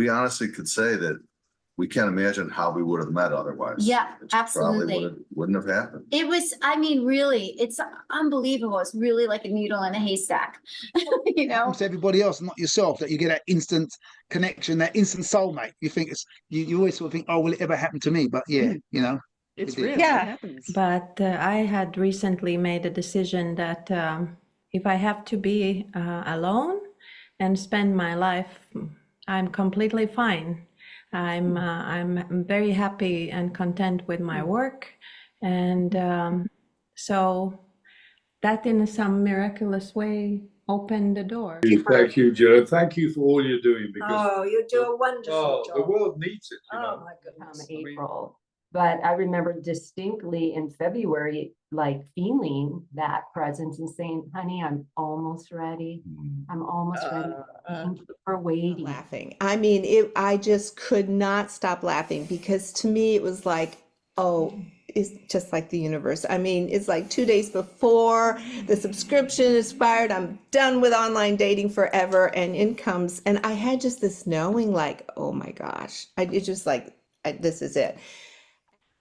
we honestly could say that we can't imagine how we would have met otherwise. Yeah, It absolutely. probably wouldn't have happened. It was, I mean, really, it's unbelievable. It's really like a needle in a haystack, you know? To everybody else, not yourself, that you get that instant connection, that instant soulmate. You think it's, you always sort of think, oh, will it ever happen to me? But yeah, you know. It's It did. real. Yeah. It happens. But I had recently made a decision that if I have to be alone and spend my life, I'm completely fine. I'm very happy and content with my work, and so that in some miraculous way opened the door. Thank you, Jill. Thank you for all you're doing, because Oh, you do a wonderful job. the world needs it. You know? Oh, my goodness. April. But I remember distinctly in February, like feeling that presence and saying, honey, I'm almost ready. I'm almost ready. Thank you for waiting. Laughing. I mean, I just could not stop laughing, because to me it was like, oh, it's just like the universe. I mean, it's like 2 days before the subscription expired, I'm done with online dating forever, and in comes, and I had just this knowing, like, oh my gosh, it's just like, this is it.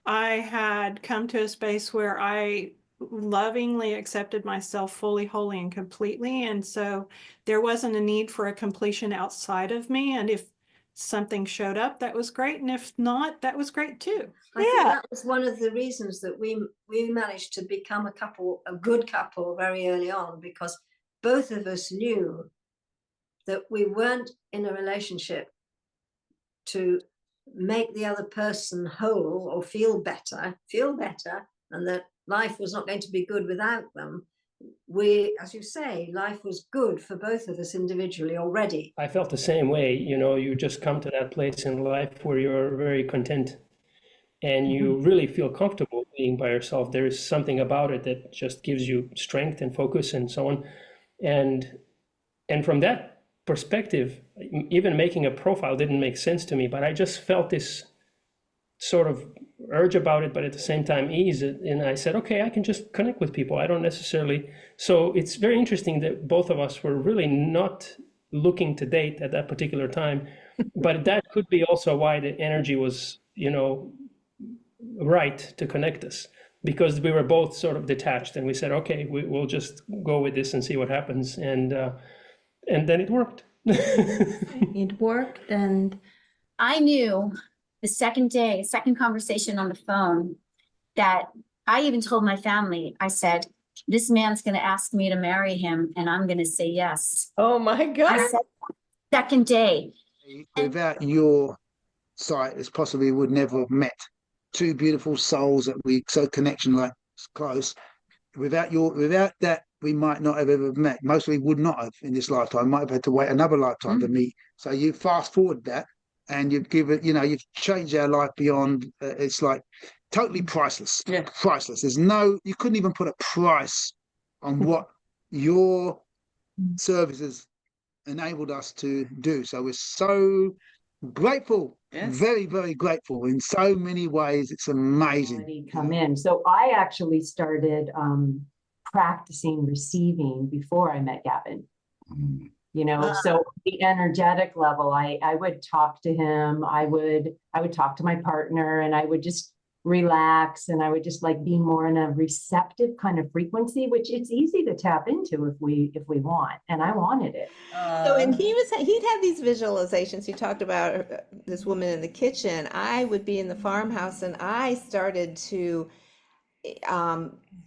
I had come to a space where I lovingly accepted myself fully, wholly, and completely. And so there wasn't a need for a completion outside of me. And if something showed up, that was great. And if not, that was great too. I think that was one of the reasons that we managed to become a good couple very early on, because both of us knew that we weren't in a relationship to make the other person whole or feel better, and that life was not going to be good without them. We, as you say, life was good for both of us individually already. I felt the same way. You know, you just come to that place in life where you're very content and you really feel comfortable being by yourself. There is something about it that just gives you strength and focus and so on. And from that perspective, even making a profile didn't make sense to me, but I just felt this sort of urge about it, but at the same time ease it. And I said, okay, I can just connect with people. I don't necessarily. So it's very interesting that both of us were really not looking to date at that particular time, but that could be also why the energy was, you know, right to connect us, because we were both sort of detached, and we said, okay, we'll just go with this and see what happens. And then it worked. It worked, and I knew the second conversation on the phone, that I even told my family, I said, this man's going to ask me to marry him and I'm going to say yes. oh my God. I said that second day. Without your sight, it's possibly would never have met two beautiful souls that we so connection like close. Without that, we might not have ever met. Most we would not have in this lifetime. Might have had to wait another lifetime to meet. So you fast forward that, and you've given, you know, you've changed our life beyond. It's like totally priceless. Yeah. Priceless. There's no, you couldn't even put a price on what your services enabled us to do. So we're so grateful. Yes. Very, very grateful in so many ways. It's amazing. Come in. So I actually started practicing receiving before I met Gavin. You know, so the energetic level, I would talk to him, I would talk to my partner, and I would just relax, and I would just like be more in a receptive kind of frequency, which it's easy to tap into if we want, and I wanted it. So, and he'd have these visualizations. He talked about this woman in the kitchen. I would be in the farmhouse, and I started to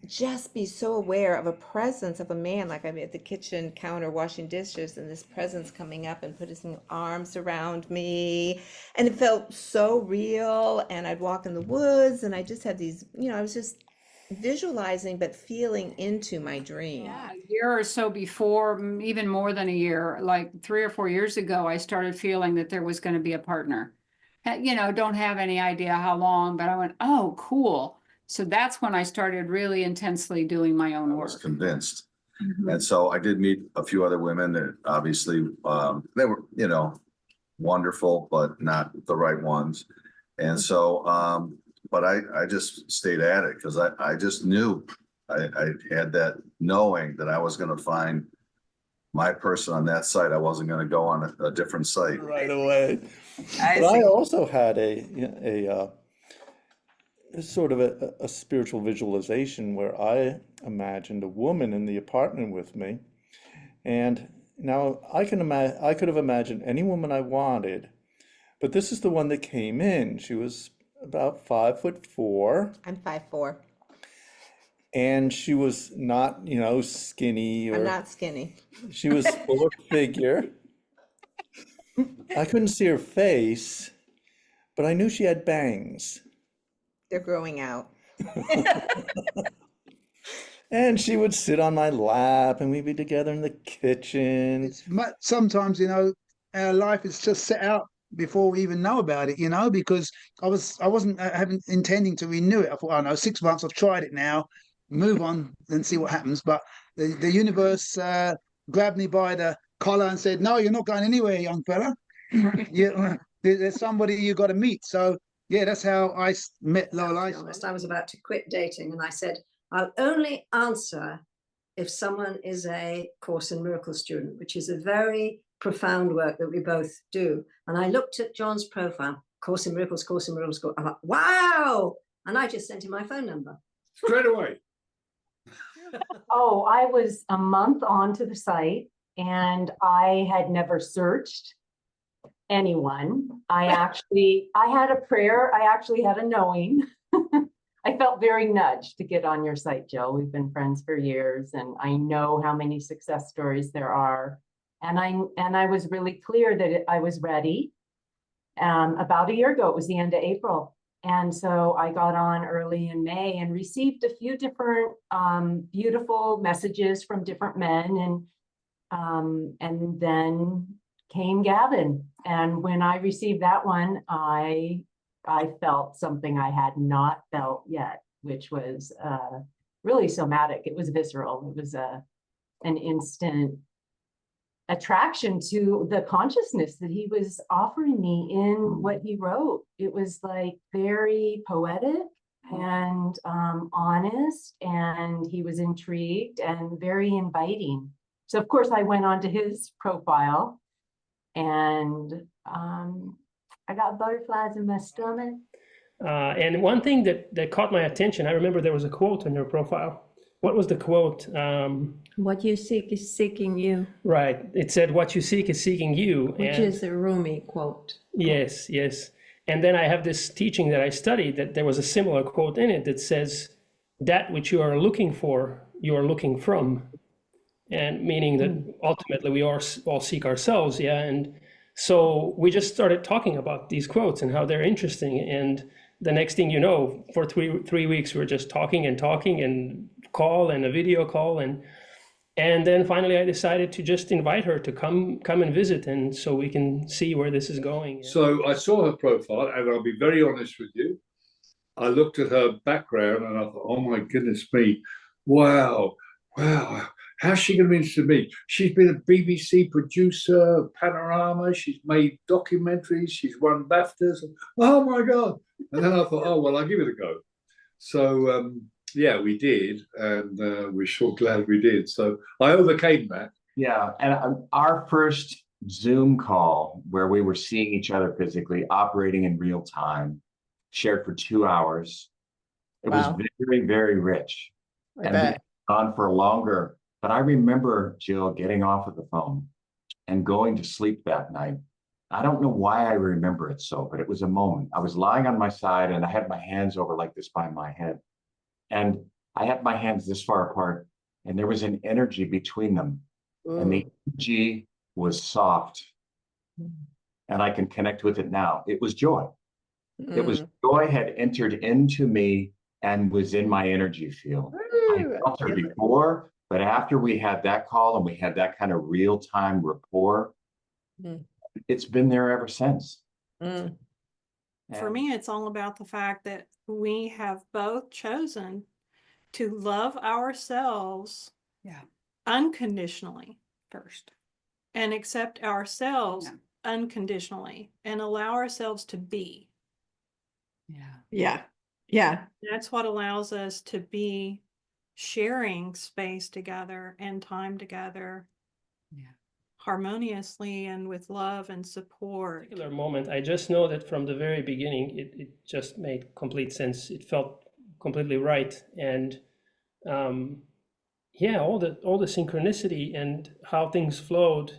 just be so aware of a presence of a man, like I'm at the kitchen counter washing dishes, and this presence coming up and putting his arms around me, and it felt so real. And I'd walk in the woods, and I just had these, you know, I was just visualizing but feeling into my dream. Yeah, a year or so before, even more than a year, like 3 or 4 years ago, I started feeling that there was going to be a partner. You know, don't have any idea how long, but I went, oh, cool. So that's when I started really intensely doing my own work. I was convinced. And so I did meet a few other women that obviously they were, you know, wonderful, but not the right ones. And so, but I just stayed at it because I just knew I had that knowing that I was going to find my person on that site, I wasn't gonna go on a different site. right away. I But I see. also had a sort of a spiritual visualization where I imagined a woman in the apartment with me, and now I could have imagined any woman I wanted, but this is the one that came in. She was about 5'4", I'm 5'4". and she was not, skinny I'm or not skinny. she was full of figure. I couldn't see her face, but I knew she had bangs. They're growing out. And she would sit on my lap and we'd be together in the kitchen. It's sometimes, our life is just set out before we even know about it, because I wasn't having intending to renew it. I thought, oh no, 6 months, I've tried it now, move on and see what happens. But the universe grabbed me by the collar and said, no, you're not going anywhere, young fella. There's somebody you got to meet. So yeah, that's how I met Lola. To be honest, I was about to quit dating, and I said, I'll only answer if someone is a Course in Miracles student, which is a very profound work that we both do. And I looked at John's profile, Course in Miracles, Course in Miracles. I'm like, wow! And I just sent him my phone number. Straight away. Oh, I was a month onto the site and I had never searched anyone. I had a prayer. I actually had a knowing. I felt very nudged to get on your site, Jill. We've been friends for years and I know how many success stories there are. And I was really clear that I was ready. About a year ago, it was the end of April. And so I got on early in May and received a few different beautiful messages from different men. And then came Gavin. And when I received that one, I felt something I had not felt yet, which was really somatic. It was visceral. It was an instant attraction to the consciousness that he was offering me in what he wrote. It was like very poetic and honest, and he was intrigued and very inviting. So of course I went onto his profile and I got butterflies in my stomach. And one thing that caught my attention, I remember there was a quote on your profile. What was the quote? What you seek is seeking you. Right. It said, what you seek is seeking you. Which is a Rumi quote. Yes, yes. And then I have this teaching that I studied that there was a similar quote in it that says, that which you are looking for, you are looking from. And meaning that ultimately we all seek ourselves. Yeah. And so we just started talking about these quotes and how they're interesting. And the next thing you know, for three weeks, we were just talking and call and a video call. And then finally I decided to just invite her to come and visit. And so we can see where this is going. Yeah. So I saw her profile and I'll be very honest with you. I looked at her background and I thought, oh my goodness me, wow. How's she going to be interested in me? She's been a BBC producer, Panorama. She's made documentaries. She's won BAFTAs. Oh my God. And then I thought, oh, well, I'll give it a go. So, yeah, we did. And we're sure glad we did. So I overcame that. Yeah. And our first Zoom call where we were seeing each other physically, operating in real time, shared for 2 hours. It was very, very rich. I bet. On for longer. But I remember, Jill, getting off of the phone and going to sleep that night. I don't know why I remember it so, but it was a moment. I was lying on my side and I had my hands over like this by my head. And I had my hands this far apart and there was an energy between them. And the energy was soft. And I can connect with it now. It was joy. It was joy had entered into me and was in my energy field. I felt her before, but after we had that call and we had that kind of real-time rapport, it's been there ever since. For me, it's all about the fact that we have both chosen to love ourselves unconditionally first and accept ourselves unconditionally and allow ourselves to be. Yeah. That's what allows us to be sharing space together and time together harmoniously and with love and support. Particular moment, I just know that from the very beginning, it just made complete sense. It felt completely right, and yeah, all the synchronicity and how things flowed.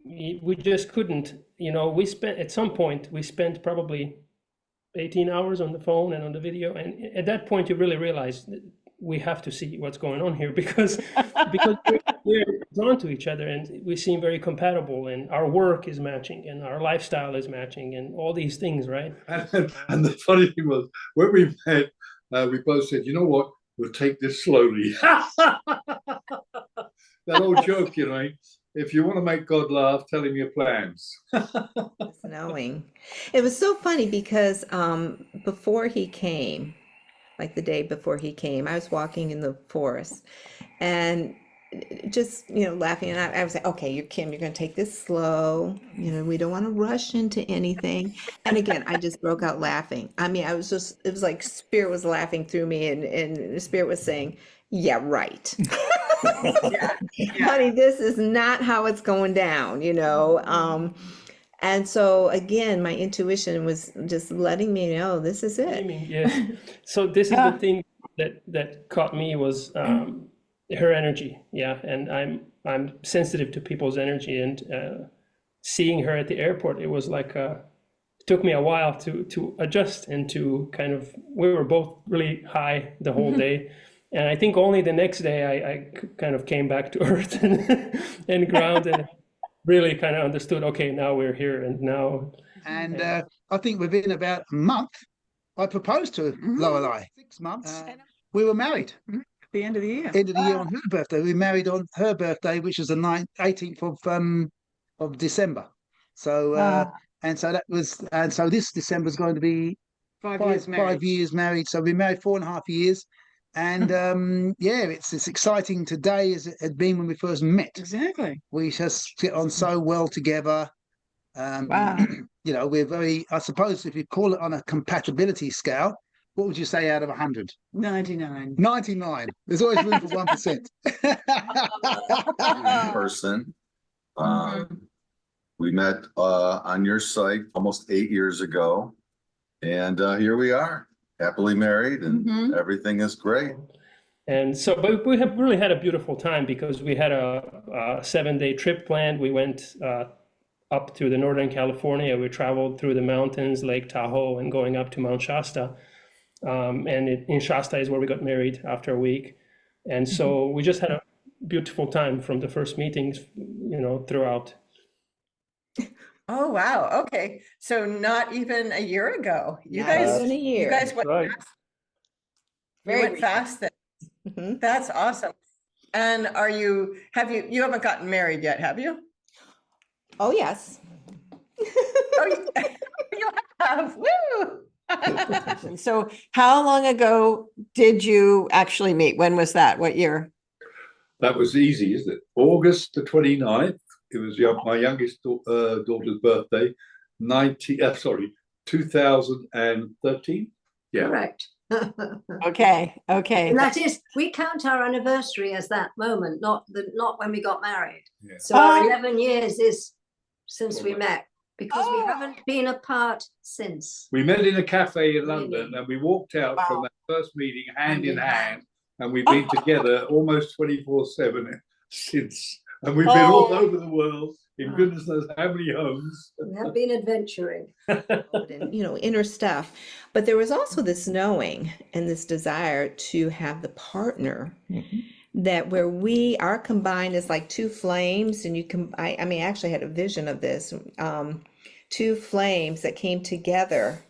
We just couldn't, we spent, at some point, we spent probably 18 hours on the phone and on the video. And at that point, you really realize that we have to see what's going on here because we're drawn to each other and we seem very compatible and our work is matching and our lifestyle is matching and all these things, right? And the funny thing was, when we met, we both said, you know what, we'll take this slowly. That old joke, if you want to make God laugh, tell him your plans. Knowing. It was so funny because before he came, like the day before he came, I was walking in the forest and just, laughing. And I was like, okay, Kim, you're going to take this slow. We don't want to rush into anything. And again, I just broke out laughing. I mean, it was like Spirit was laughing through me and the Spirit was saying, yeah, right. Honey, this is not how it's going down, and so again, my intuition was just letting me know this is it. Yes. So this is the thing that caught me was her energy. Yeah, and I'm sensitive to people's energy, and seeing her at the airport, it was like it took me a while to adjust and to kind of, we were both really high the whole day. And I think only the next day I kind of came back to earth and grounded and really kind of understood, okay, now we're here and now. And I think within about a month, I proposed to Lorelei. 6 months, we were married. The end of the year. End of the year on her birthday. We married on her birthday, which was the 18th of December. So so this December is going to be 5 years married. So we married 4.5 years. And it's exciting today as it had been when we first met. Exactly. We just get on so well together. Wow. We're very, I suppose if you call it on a compatibility scale, what would you say out of 100? 99. 99. There's always room for 1%. Person. We met on your site almost 8 years ago. And here we are. Happily married and everything is great. And so, but we have really had a beautiful time because we had a 7-day trip planned. We went up to the Northern California. We traveled through the mountains, Lake Tahoe, and going up to Mount Shasta. And in Shasta is where we got married after a week. And so we just had a beautiful time from the first meetings, throughout. Oh, wow. Okay. So not even a year ago. You You guys went right. fast. You went fast then. That's awesome. And you haven't gotten married yet, have you? Oh, yes. Oh, you have. Woo! So how long ago did you actually meet? When was that? What year? That was easy, isn't it? August the 29th. It was my youngest daughter's birthday, 2013. Yeah. Correct. Okay. And that is, we count our anniversary as that moment, not when we got married. Yeah. So our 11 years is since we met, because we haven't been apart since. We met in a cafe in London and we walked out from that first meeting hand in hand, and we've been together almost 24/7 since. And we've been all over the world in goodness knows how many homes. We have been adventuring. Inner stuff. But there was also this knowing and this desire to have the partner that where we are combined as like two flames. And I actually had a vision of this, two flames that came together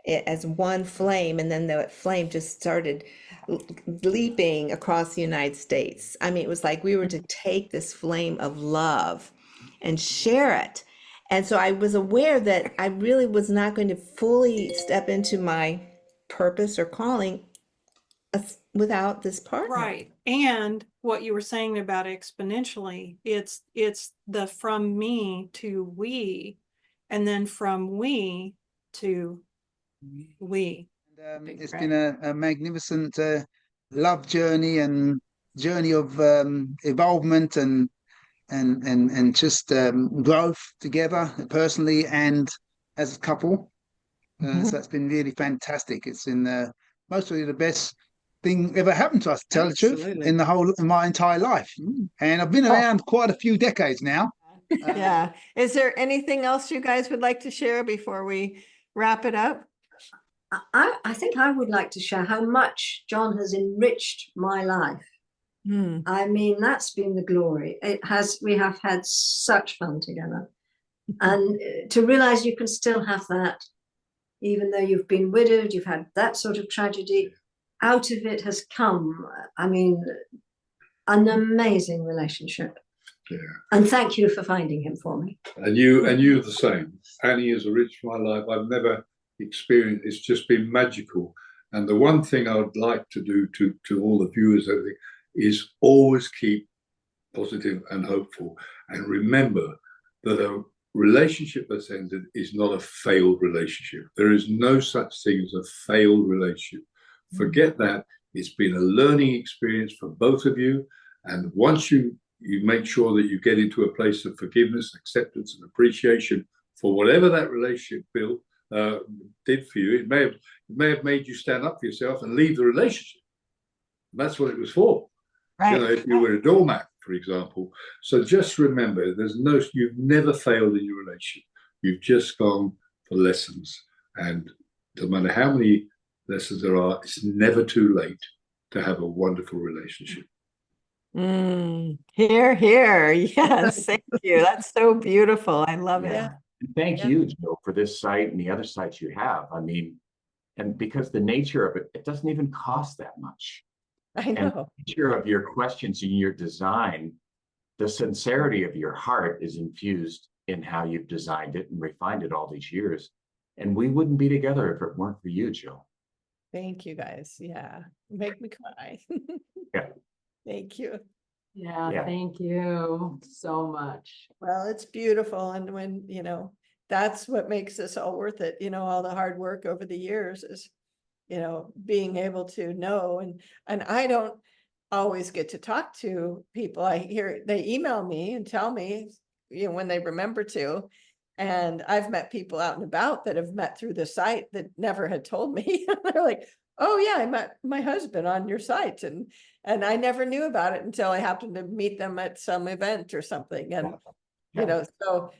as one flame. And then that flame just started leaping across the United States. I mean, it was like we were to take this flame of love and share it. And so I was aware that I really was not going to fully step into my purpose or calling without this partner. Right. And what you were saying about exponentially, it's the from me to we, and then from we to we. It's been a magnificent love journey, and journey of involvement and just growth together personally and as a couple. So that's been really fantastic. It's been mostly the best thing ever happened to us, to tell the truth, Absolutely. in my entire life. And I've been around quite a few decades now. Yeah. Is there anything else you guys would like to share before we wrap it up? I think I would like to share how much John has enriched my life. I mean, that's been the glory. We have had such fun together. And to realize you can still have that, even though you've been widowed, you've had that sort of tragedy, out of it has come, I mean, an amazing relationship. Yeah. And thank you for finding him for me. And you the same. Annie has enriched my life. I've never experienced, it's just been magical. And the one thing I would like to do to all the viewers, everything, is always keep positive and hopeful. And remember that a relationship that's ended is not a failed relationship. There is no such thing as a failed relationship. Forget that. It's been a learning experience for both of you. And once you make sure that you get into a place of forgiveness, acceptance, and appreciation for whatever that relationship did for you, it may have made you stand up for yourself and leave the relationship. And that's what it was for. Right. You know, if you were a doormat, for example. So just remember, you've never failed in your relationship. You've just gone for lessons. And no matter how many lessons there are, it's never too late to have a wonderful relationship. Hear, hear. Yes, thank you. That's so beautiful. I love it. And thank you, Jill, for this site and the other sites you have. I mean, and because the nature of it, it doesn't even cost that much. I know. And the nature of your questions and your design, the sincerity of your heart is infused in how you've designed it and refined it all these years. And we wouldn't be together if it weren't for you, Jill. Thank you guys. Yeah. Make me cry. Yeah. Thank you. Yeah, thank you so much. Well, it's beautiful. And when, that's what makes this all worth it. All the hard work over the years is, being able to know. And I don't always get to talk to people. I hear they email me and tell me, when they remember to. And I've met people out and about that have met through the site that never had told me. They're like, oh yeah, I met my husband on your site. And I never knew about it until I happened to meet them at some event or something. And, so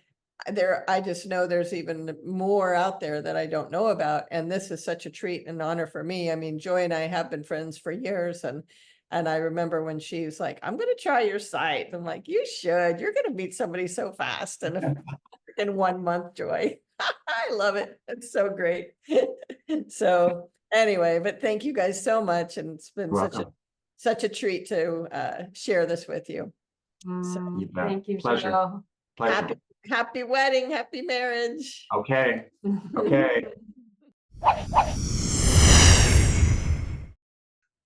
I just know there's even more out there that I don't know about. And this is such a treat and honor for me. I mean, Joy and I have been friends for years. And I remember when she was like, I'm going to try your site. I'm like, you should. You're going to meet somebody so fast. And in 1 month, Joy. I love it. It's so great. So anyway, but thank you guys so much. And it's been such a treat to share this with you. So, thank you, Pleasure. Jill. Pleasure. Happy wedding, happy marriage. Okay. Okay.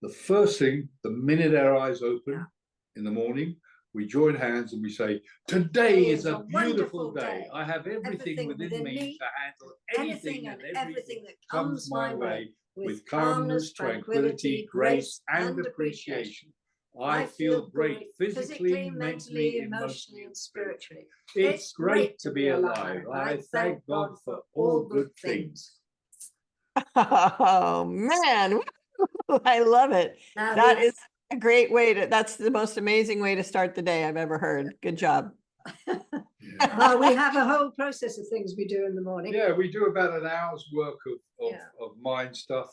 The first thing, the minute our eyes open in the morning, we join hands and we say, today is a beautiful day. I have everything within me to handle anything and everything that comes my way with calmness, tranquility, grace, and appreciation. I feel great physically, mentally, emotionally, and spiritually. It's great to be alive. I thank God for all good things. Oh man, I love it. That is a great way that's the most amazing way to start the day I've ever heard. Good job. Well, we have a whole process of things we do in the morning. Yeah, we do about an hour's work of mind stuff,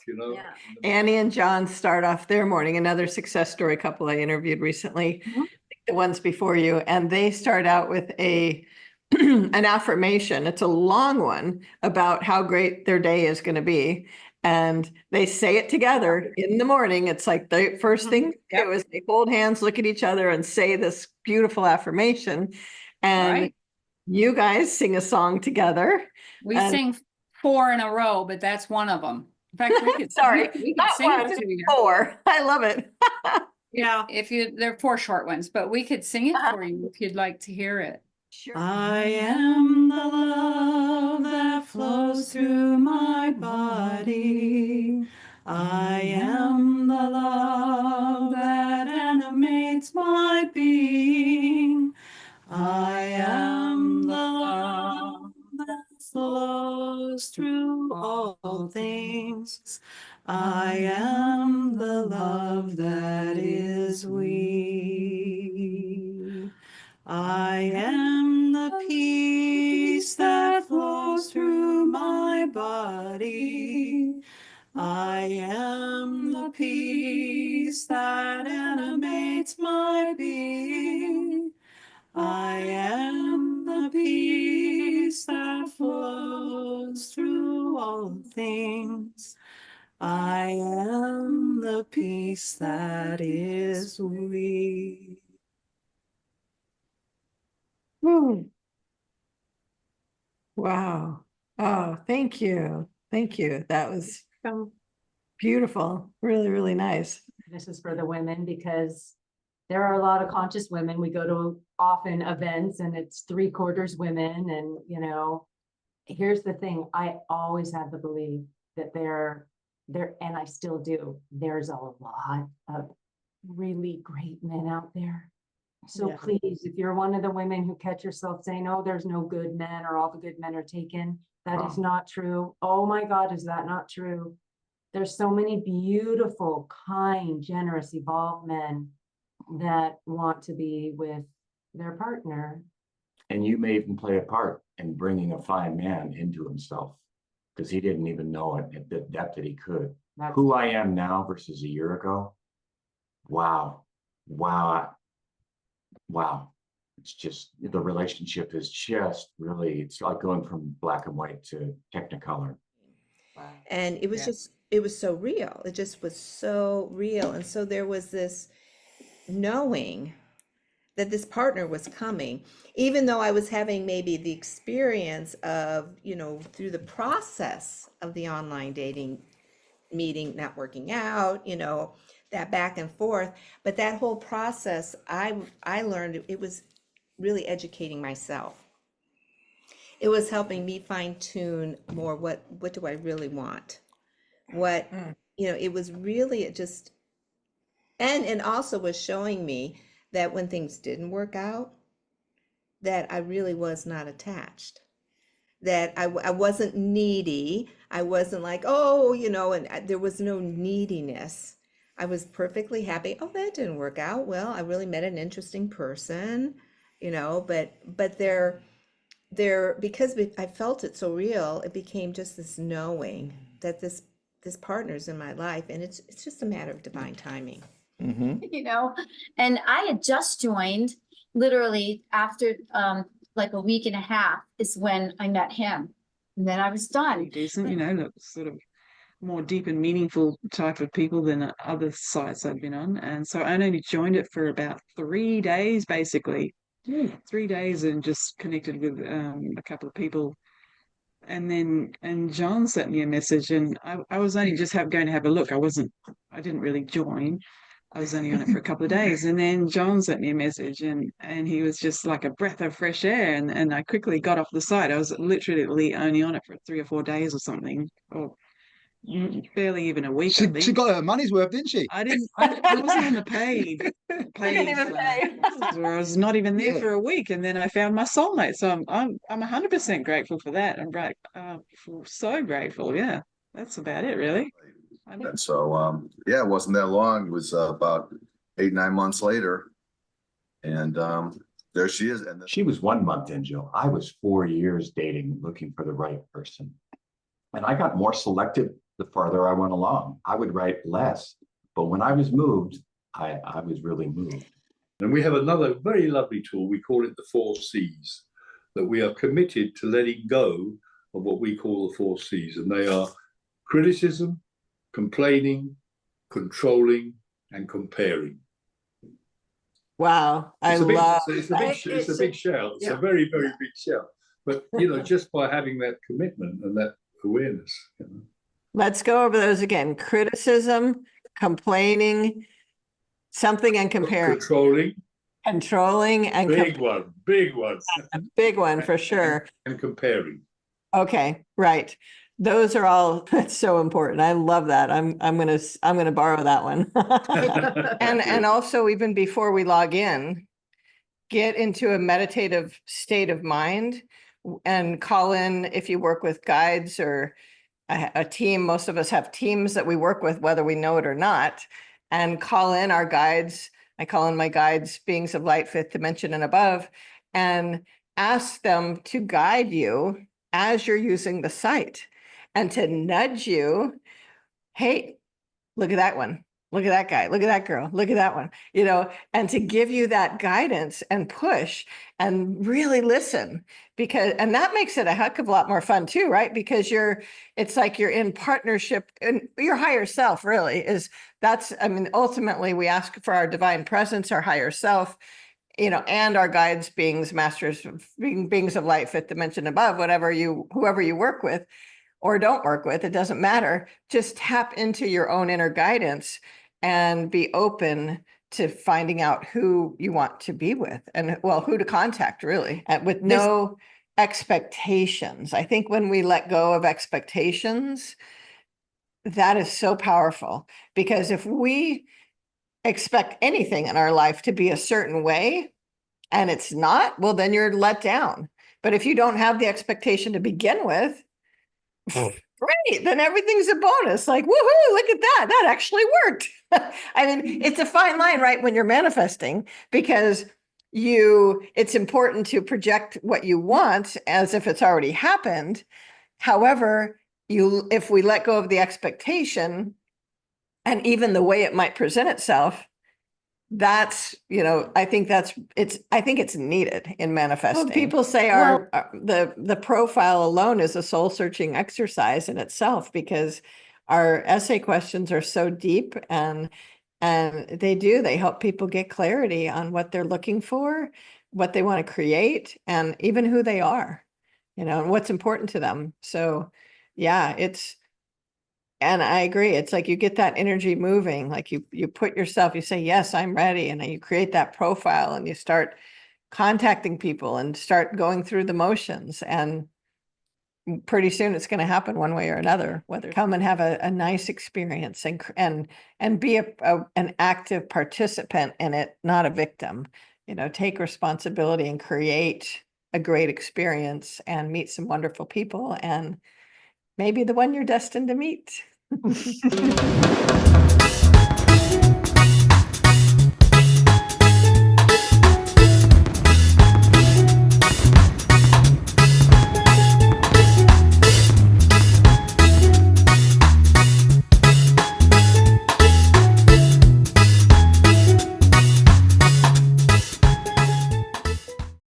Annie and John start off their morning, another success story couple I interviewed recently, the ones before you, and they start out with an affirmation. It's a long one about how great their day is going to be. And they say it together in the morning. It's like the first thing they do is they hold hands, look at each other and say this beautiful affirmation. And you guys sing a song together. We sing 4 in a row, but that's one of them. In fact, we could sorry, we could not sing one, it to you. 4. I love it. Yeah, they're 4 short ones, but we could sing it for you if you'd like to hear it. Sure. I am the love that flows through my body. I am the love that animates my being. I am the love that flows through all things. I am the love that is we. I am the peace that flows through my body. I am the peace that animates my being. I am the peace that flows through all things. I am the peace that is we. Woo. Wow. Oh, thank you. Thank you. That was beautiful. Really, really nice. This is for the women because there are a lot of conscious women. We go to often events and it's 3/4 women. And, you know, here's the thing. I always had the belief that there, and I still do, there's a lot of really great men out there. So Yeah. please, if you're one of the women who catch yourself saying, oh, there's no good men or all the good men are taken, that is not true. Oh my God, is that not true? There's so many beautiful, kind, generous, evolved men that want to be with their partner. And you may even play a part in bringing a fine man into himself because he didn't even know it at the depth that he could. Who I am now versus a year ago. Wow. Wow. Wow. It's just, the relationship is just really, it's like going from black and white to Technicolor. Wow. And it was just, it was so real. It just was so real. And so there was this knowing that this partner was coming, even though I was having maybe the experience of, you know, through the process of the online dating meeting, not working out, you know, that back and forth. But that whole process, I learned it was really educating myself. It was helping me fine tune more what do I really want? What, you know, it was really just, and also was showing me that when things didn't work out, that I really was not attached, that I wasn't needy. I wasn't like, oh, you know, and there was no neediness. I was perfectly happy. Oh, that didn't work out. Well, I really met an interesting person, you know, but there, because I felt it so real, it became just this knowing that this partner's in my life, and it's just a matter of divine timing. You know, and I had just joined literally after like a week and a half is when I met him, and then I was done. Decent, you know, look, sort of more deep and meaningful type of people than other sites I've been on. And so I only joined it for about 3 days, basically. 3 days, and just connected with a couple of people. And John sent me a message, and I was only just going to have a look. I didn't really join. I was only on it for a couple of days, and then John sent me a message, and he was just like a breath of fresh air, and I quickly got off the site. I was literally only on it for 3 or 4 days or something, or barely even a week. She got her money's worth, didn't she? I wasn't on the paid where I was not even there for a week, and then I found my soulmate. So I'm 100% grateful for that. I'm so grateful. Yeah, that's about it, really. And so, yeah, it wasn't that long. It was about 8-9 months later. And there she is. And she was 1 month in, Jill. I was 4 years dating, looking for the right person. And I got more selective the farther I went along. I would write less. But when I was moved, I was really moved. And we have another very lovely tool. We call it the 4 C's, that we are committed to letting go of what we call the 4 C's. And they are criticism, complaining, controlling, and comparing. Wow, it's a big shout. It's a very, very big shout. But, you know, just by having that commitment and that awareness. You know. Let's go over those again. Criticism, complaining, something, and comparing. Controlling and big one. A big one for sure. And comparing. Okay, right. those are all, that's so important. I love that. I'm gonna borrow that one. And also, even before we log in, get into a meditative state of mind and call in if you work with guides or a team. Most of us have teams that we work with, whether we know it or not, and call in our guides. I call in my guides, beings of light, fifth dimension and above, and ask them to guide you as you're using the site and to nudge you. Hey, look at that one. Look at that guy. Look at that girl. Look at that one, and to give you that guidance and push and really listen, because, and that makes it a heck of a lot more fun too, right? Because it's like you're in partnership, and your higher self really is, ultimately we ask for our divine presence, our higher self, and our guides, beings, masters, beings of light, fifth dimension above, whoever you work with or don't work with, it doesn't matter. Just tap into your own inner guidance and be open to finding out who you want to be with, and who to contact really, with no expectations. I think when we let go of expectations, that is so powerful, because if we expect anything in our life to be a certain way and it's not, well, then you're let down. But if you don't have the expectation to begin with, great, then everything's a bonus. Like, woohoo, look at that. That actually worked. It's a fine line, right? When you're manifesting, because it's important to project what you want as if it's already happened. However, if we let go of the expectation and even the way it might present itself, that's, I think it's needed in manifesting. Well, people say the profile alone is a soul searching exercise in itself, because our essay questions are so deep, and they help people get clarity on what they're looking for, what they want to create, and even who they are, and what's important to them. So yeah, and I agree. It's like you get that energy moving, like you put yourself, you say, yes, I'm ready. And then you create that profile and you start contacting people and start going through the motions. And pretty soon it's going to happen one way or another, whether come and have a nice experience and be an active participant in it, not a victim, take responsibility and create a great experience and meet some wonderful people, and maybe the one you're destined to meet.